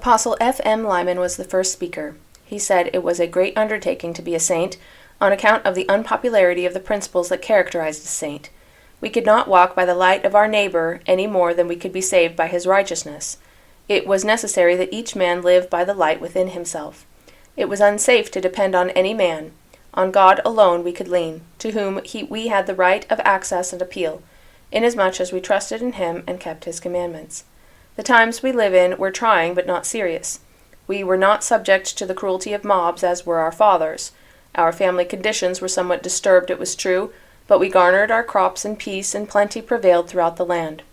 Apostle F. M. Lyman was the first speaker. He said it was a great undertaking to be a saint, on account of the unpopularity of the principles that characterized a saint. We could not walk by the light of our neighbor any more than we could be saved by his righteousness. It was necessary that each man live by the light within himself. It was unsafe to depend on any man. On God alone we could lean, to whom we had the right of access and appeal, inasmuch as we trusted in him and kept his commandments. The times we live in were trying but not serious. We were not subject to the cruelty of mobs as were our fathers. Our family conditions were somewhat disturbed, it was true, but we garnered our crops in peace, and plenty prevailed throughout the land.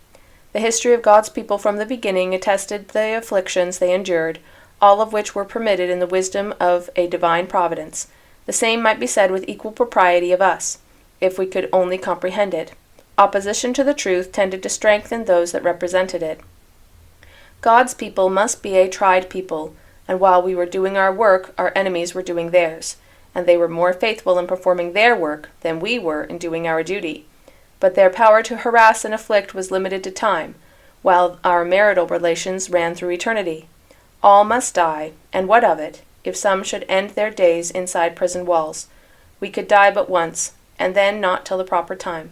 The history of God's people from the beginning attested the afflictions they endured, all of which were permitted in the wisdom of a divine providence. The same might be said with equal propriety of us, if we could only comprehend it. Opposition to the truth tended to strengthen those that represented it. God's people must be a tried people, and while we were doing our work, our enemies were doing theirs, and they were more faithful in performing their work than we were in doing our duty. But their power to harass and afflict was limited to time, while our marital relations ran through eternity. All must die, and what of it, if some should end their days inside prison walls? We could die but once, and then not till the proper time.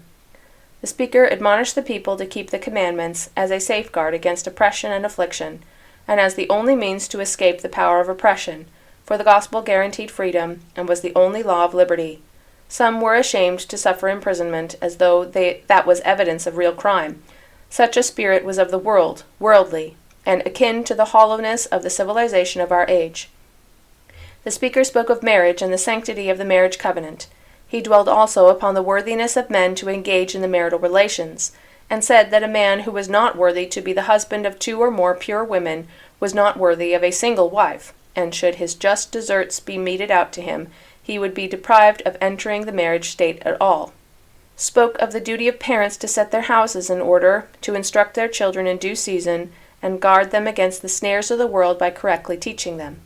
The speaker admonished the people to keep the commandments as a safeguard against oppression and affliction, and as the only means to escape the power of oppression, for the gospel guaranteed freedom, and was the only law of liberty. Some were ashamed to suffer imprisonment, as though that was evidence of real crime. Such a spirit was of the world, worldly, and akin to the hollowness of the civilization of our age. The speaker spoke of marriage and the sanctity of the marriage covenant. He dwelled also upon the worthiness of men to engage in the marital relations, and said that a man who was not worthy to be the husband of 2 or more pure women was not worthy of a single wife, and should his just deserts be meted out to him, he would be deprived of entering the marriage state at all. Spoke of the duty of parents to set their houses in order, to instruct their children in due season, and guard them against the snares of the world by correctly teaching them.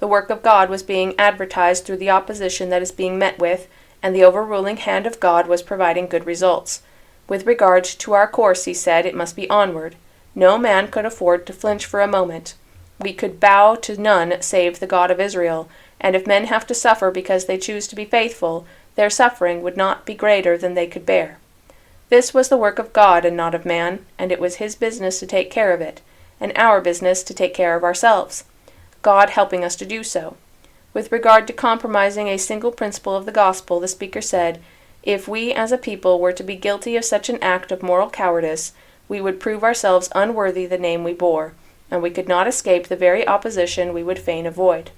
The work of God was being advertised through the opposition that is being met with, and the overruling hand of God was providing good results. With regard to our course, he said, it must be onward. No man could afford to flinch for a moment. We could bow to none save the God of Israel, and if men have to suffer because they choose to be faithful, their suffering would not be greater than they could bear. This was the work of God and not of man, and it was his business to take care of it, and our business to take care of ourselves, God helping us to do so. With regard to compromising a single principle of the gospel, the speaker said, if we as a people were to be guilty of such an act of moral cowardice, we would prove ourselves unworthy the name we bore, and we could not escape the very opposition we would fain avoid.